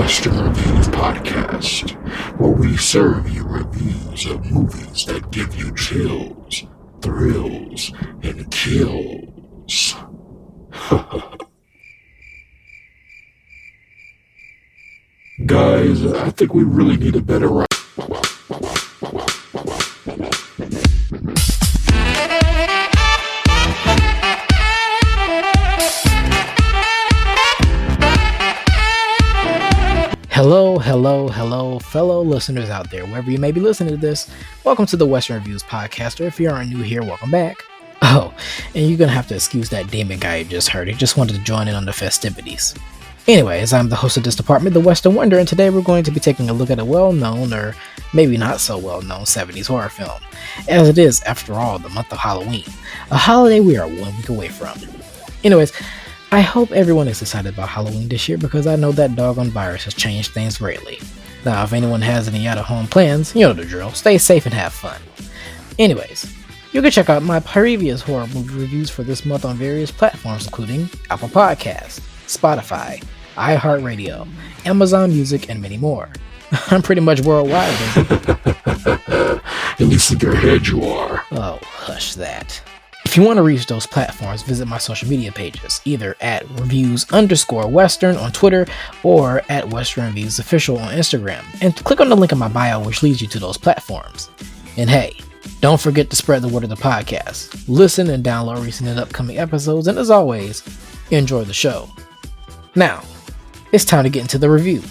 Western Reviews podcast, where we serve you reviews of movies that give you chills, thrills, and kills. Guys, I think we really need a better ride. Hello, fellow listeners out there, wherever you may be listening to this. Welcome to the Western Reviews podcast, or if you aren't new here, welcome back. Oh, and you're gonna have to excuse that demon guy you just heard. He just wanted to join in on the festivities. Anyways, I'm the host of this department, The Western Wonder, and today we're going to be taking a look at a well-known, or maybe not so well-known, 70s horror film, as it is, after all, the month of Halloween, a holiday we are 1 week away from. Anyways, I hope everyone is excited about Halloween this year because I know that doggone virus has changed things greatly. Now, if anyone has any out-of-home plans, you know the drill, stay safe and have fun. Anyways, you can check out my previous horror movie reviews for this month on various platforms including Apple Podcasts, Spotify, iHeartRadio, Amazon Music, and many more. I'm pretty much worldwide, baby. At least in your head you are. Oh, hush that. If you want to reach those platforms, visit my social media pages, either at reviews_western on Twitter or at Western Reviews Official on Instagram, and click on the link in my bio which leads you to those platforms. And hey, don't forget to spread the word of the podcast. Listen and download recent and upcoming episodes, and as always, enjoy the show. Now, it's time to get into the review.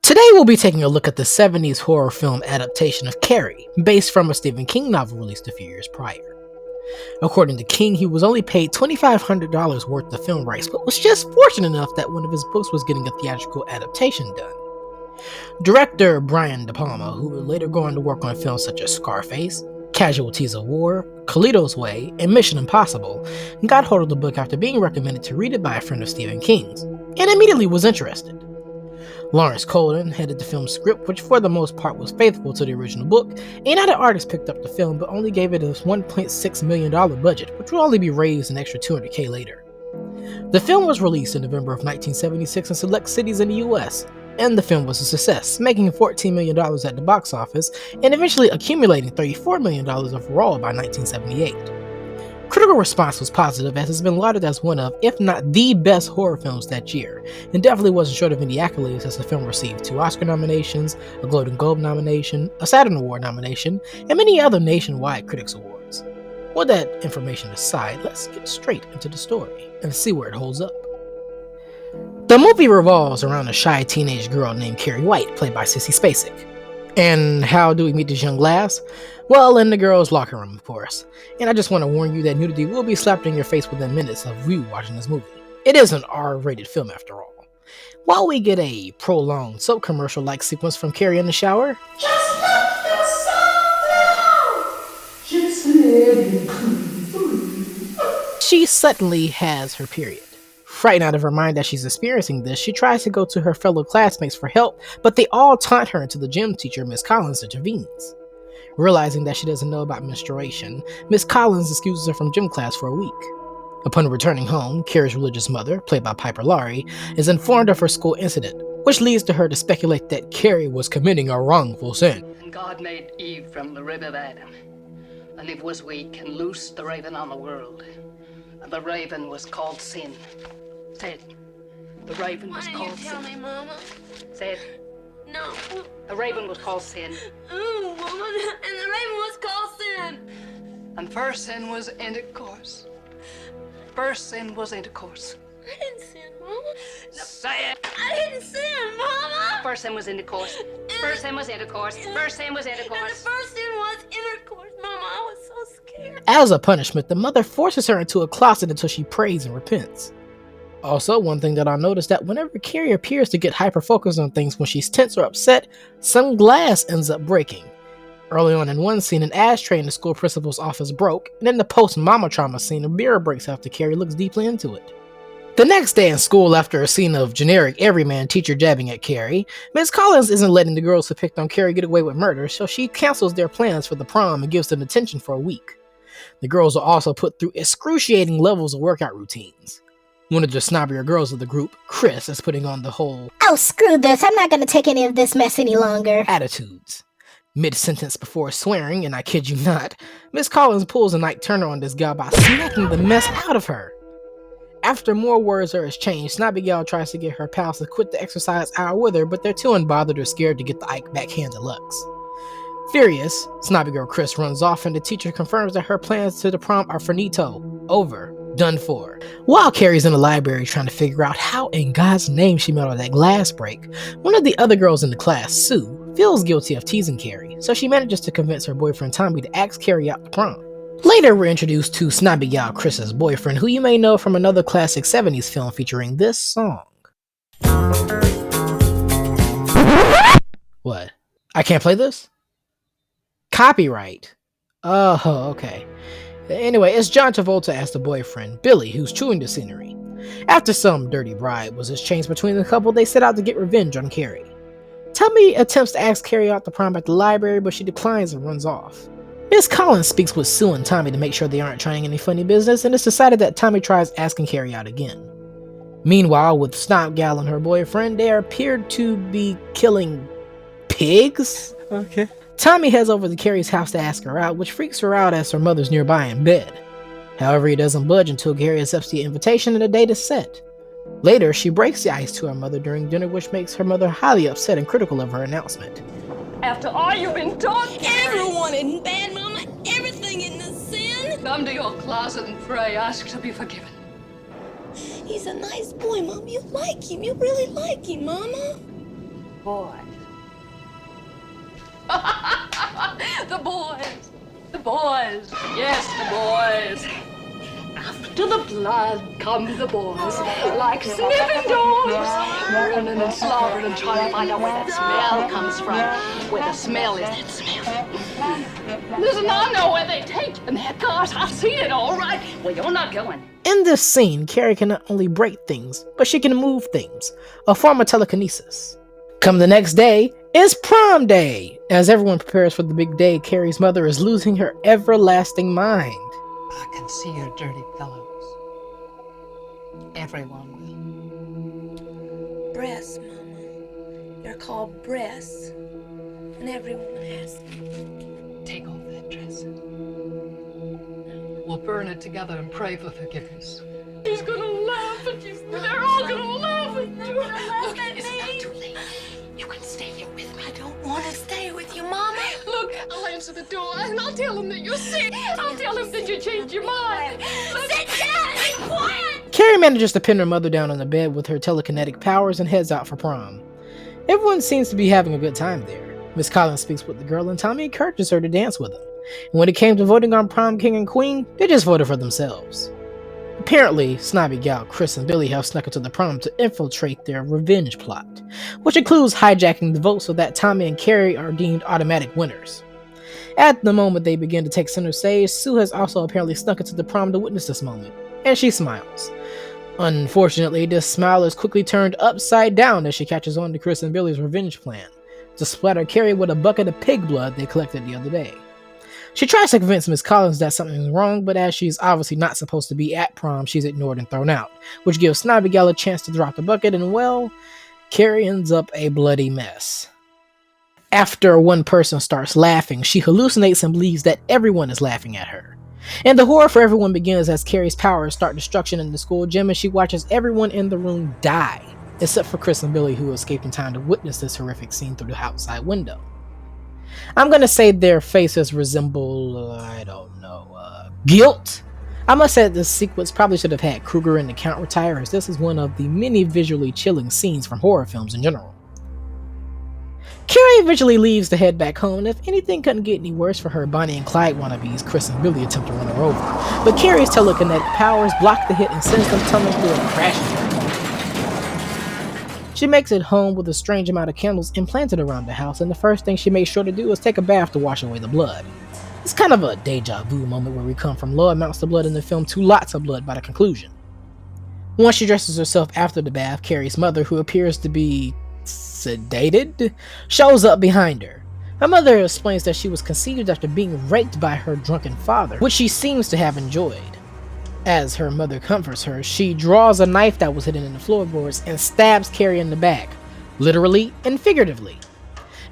Today we'll be taking a look at the 70s horror film adaptation of Carrie, based from a Stephen King novel released a few years prior. According to King, he was only paid $2,500 worth of film rights, but was just fortunate enough that one of his books was getting a theatrical adaptation done. Director Brian De Palma, who would later go on to work on films such as Scarface, Casualties of War, Carlito's Way, and Mission Impossible, got hold of the book after being recommended to read it by a friend of Stephen King's, and immediately was interested. Lawrence Colden headed the film's script, which for the most part was faithful to the original book, and other artists picked up the film but only gave it a $1.6 million budget, which will only be raised an extra $200K later. The film was released in November of 1976 in select cities in the US, and the film was a success, making $14 million at the box office and eventually accumulating $34 million overall by 1978. Critical response was positive, as it's been lauded as one of, if not the best horror films that year, and definitely wasn't short of any accolades as the film received 2 Oscar nominations, a Golden Globe nomination, a Saturn Award nomination, and many other nationwide critics awards. With that information aside, let's get straight into the story and see where it holds up. The movie revolves around a shy teenage girl named Carrie White, played by Sissy Spacek. And how do we meet this young lass? Well, in the girls' locker room, of course. And I just want to warn you that nudity will be slapped in your face within minutes of you watching this movie. It is an R-rated film after all. While we get a prolonged soap commercial-like sequence from Carrie in the shower, just let the sun down. Just let it cool. She suddenly has her period. Frightened out of her mind that she's experiencing this, she tries to go to her fellow classmates for help, but they all taunt her until the gym teacher, Miss Collins, intervenes. Realizing that she doesn't know about menstruation, Miss Collins excuses her from gym class for a week. Upon returning home, Carrie's religious mother, played by Laurie, is informed of her school incident, which leads to her to speculate that Carrie was committing a wrongful sin. And God made Eve from the rib of Adam, and it was weak, and loosed the raven on the world, and the raven was called sin. Say it. The raven was called sin. Why didn't you tell me, Mama? Say it. No. The raven was called sin. Ooh, Mama, and the raven was called sin. And first sin was intercourse. First sin was intercourse. I didn't sin, Mama. No, Say it. I didn't sin, Mama. First sin was intercourse. First sin was intercourse. First sin was And the intercourse. first sin was intercourse, Mama. I was so scared. As a punishment, the mother forces her into a closet until she prays and repents. Also, one thing that I noticed that whenever Carrie appears to get hyper-focused on things when she's tense or upset, some glass ends up breaking. Early on in one scene, an ashtray in the school principal's office broke, and in the post-mama trauma scene, a mirror breaks after Carrie looks deeply into it. The next day in school, after a scene of generic everyman teacher jabbing at Carrie, Ms. Collins isn't letting the girls who picked on Carrie get away with murder, so she cancels their plans for the prom and gives them detention for a week. The girls are also put through excruciating levels of workout routines. One of the snobbier girls of the group, Chris, is putting on the whole "Oh, screw this, I'm not gonna take any of this mess any longer" attitudes. Mid-sentence before swearing, and I kid you not, Miss Collins pulls a night turner on this gal by smacking the mess out of her. After more words are exchanged, Snobby Gal tries to get her pals to quit the exercise hour with her, but they're too unbothered or scared to get the Ike backhand deluxe. Furious, Snobby Girl Chris runs off and the teacher confirms that her plans to the prom are finito, over, done for. While Carrie's in the library trying to figure out how in God's name she made all that glass break, one of the other girls in the class, Sue, feels guilty of teasing Carrie, so she manages to convince her boyfriend Tommy to ask Carrie out to prom. Later, we're introduced to Snobby Gal Chris's boyfriend, who you may know from another classic 70s film featuring this song. What? I can't play this? Copyright. Oh, okay. Anyway, it's John Travolta as the boyfriend, Billy, who's chewing the scenery. After some dirty bribe was exchanged between the couple, they set out to get revenge on Carrie. Tommy attempts to ask Carrie out to prom at the library, but she declines and runs off. Miss Collins speaks with Sue and Tommy to make sure they aren't trying any funny business, and it's decided that Tommy tries asking Carrie out again. Meanwhile, with Snob Gal and her boyfriend, they appeared to be killing pigs? Okay. Tommy heads over to Carrie's house to ask her out, which freaks her out as her mother's nearby in bed. However, he doesn't budge until Carrie accepts the invitation and the date is set. Later, she breaks the ice to her mother during dinner, which makes her mother highly upset and critical of her announcement. After all you've been taught, everyone isn't bad, Mama. Everything isn't a sin. Come to your closet and pray, ask to be forgiven. He's a nice boy, Mom. You like him. You really like him, Mama. Boys. The boys. The boys. Yes, the boys. After the blood come the boys, like sniffing dogs, running and slobbering and trying to find out where that smell comes from. Where the smell is, that smell. Listen, I know where they take in their cars. I've seen it all right. Well, you're not going. In this scene, Carrie can not only break things, but she can move things, a form of telekinesis. Come the next day, it's prom day! As everyone prepares for the big day, Carrie's mother is losing her everlasting mind. I can see your dirty pillows. Everyone will. Breasts, Mama. They're called breasts. And every woman has them. Take off that dress. We'll burn it together and pray for forgiveness. He's gonna laugh at you. They're all gonna laugh at you. Look, it's not too late. You can stay here with me. I don't want to stay with you, Mama. Look, I'll answer the door and I'll tell him that you're sick. I'll tell him that you changed your mind. Sit down. Be quiet. Carrie manages to pin her mother down on the bed with her telekinetic powers and heads out for prom. Everyone seems to be having a good time there. Miss Collins speaks with the girl and Tommy encourages her to dance with him. And when it came to voting on prom king and queen, they just voted for themselves. Apparently, Snobby Gal, Chris, and Billy have snuck into the prom to infiltrate their revenge plot, which includes hijacking the vote so that Tommy and Carrie are deemed automatic winners. At the moment they begin to take center stage, Sue has also apparently snuck into the prom to witness this moment, and she smiles. Unfortunately, this smile is quickly turned upside down as she catches on to Chris and Billy's revenge plan, to splatter Carrie with a bucket of pig blood they collected the other day. She tries to convince Miss Collins that something is wrong, but as she's obviously not supposed to be at prom, she's ignored and thrown out, which gives Snobby Gal a chance to drop the bucket, and well, Carrie ends up a bloody mess. After one person starts laughing, she hallucinates and believes that everyone is laughing at her. And the horror for everyone begins as Carrie's powers start destruction in the school gym and she watches everyone in the room die, except for Chris and Billy, who escaped in time to witness this horrific scene through the outside window. I'm gonna say their faces resemble, guilt. I must say this sequence probably should have had Kruger and the Count retire, as this is one of the many visually chilling scenes from horror films in general. Carrie eventually leaves to head back home, and if anything couldn't get any worse for her Bonnie and Clyde wannabes, Chris and Billy attempt to run her over. But Carrie's telekinetic powers block the hit and sends them tumbling through and crashing her. She makes it home with a strange amount of candles implanted around the house, and the first thing she makes sure to do is take a bath to wash away the blood. It's kind of a deja vu moment where we come from low amounts of blood in the film to lots of blood by the conclusion. Once she dresses herself after the bath, Carrie's mother, who appears to be sedated, shows up behind her. Her mother explains that she was conceived after being raped by her drunken father, which she seems to have enjoyed. As her mother comforts her, she draws a knife that was hidden in the floorboards and stabs Carrie in the back, literally and figuratively.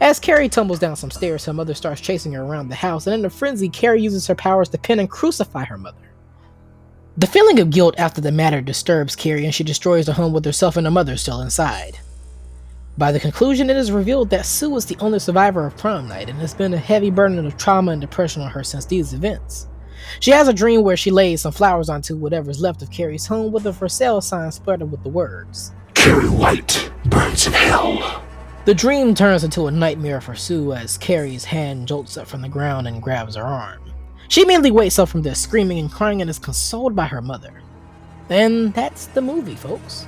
As Carrie tumbles down some stairs, her mother starts chasing her around the house, and in a frenzy, Carrie uses her powers to pin and crucify her mother. The feeling of guilt after the matter disturbs Carrie, and she destroys the home with herself and her mother still inside. By the conclusion, it is revealed that Sue is the only survivor of prom night, and has been a heavy burden of trauma and depression on her since these events. She has a dream where she lays some flowers onto whatever's left of Carrie's home with a for sale sign splattered with the words, Carrie White burns in hell. The dream turns into a nightmare for Sue as Carrie's hand jolts up from the ground and grabs her arm. She immediately wakes up from this screaming and crying and is consoled by her mother. And that's the movie, folks.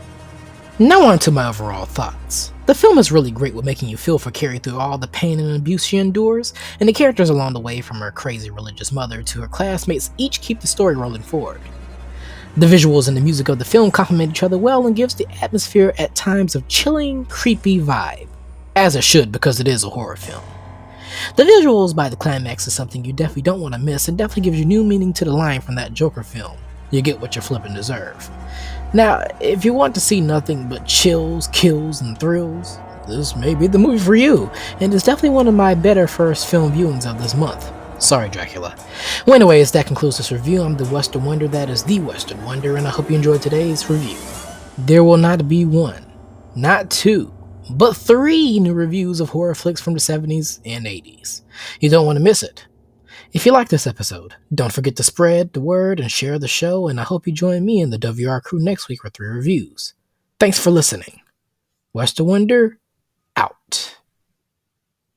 Now on to my overall thoughts. The film is really great with making you feel for Carrie through all the pain and abuse she endures, and the characters along the way, from her crazy religious mother to her classmates, each keep the story rolling forward. The visuals and the music of the film complement each other well and gives the atmosphere at times of chilling, creepy vibe. As it should, because it is a horror film. The visuals by the climax is something you definitely don't want to miss, and definitely gives you new meaning to the line from that Joker film. You get what you flippin' deserve. Now, if you want to see nothing but chills, kills, and thrills, this may be the movie for you, and it's definitely one of my better first film viewings of this month. Sorry, Dracula. Well, anyways, that concludes this review. I'm the Western Wonder, that is the Western Wonder, and I hope you enjoyed today's review. There will not be one, not two, but 3 new reviews of horror flicks from the 70s and 80s. You don't want to miss it. If you like this episode, don't forget to spread the word and share the show, and I hope you join me and the WR crew next week for 3 reviews. Thanks for listening. Western Wonder, out.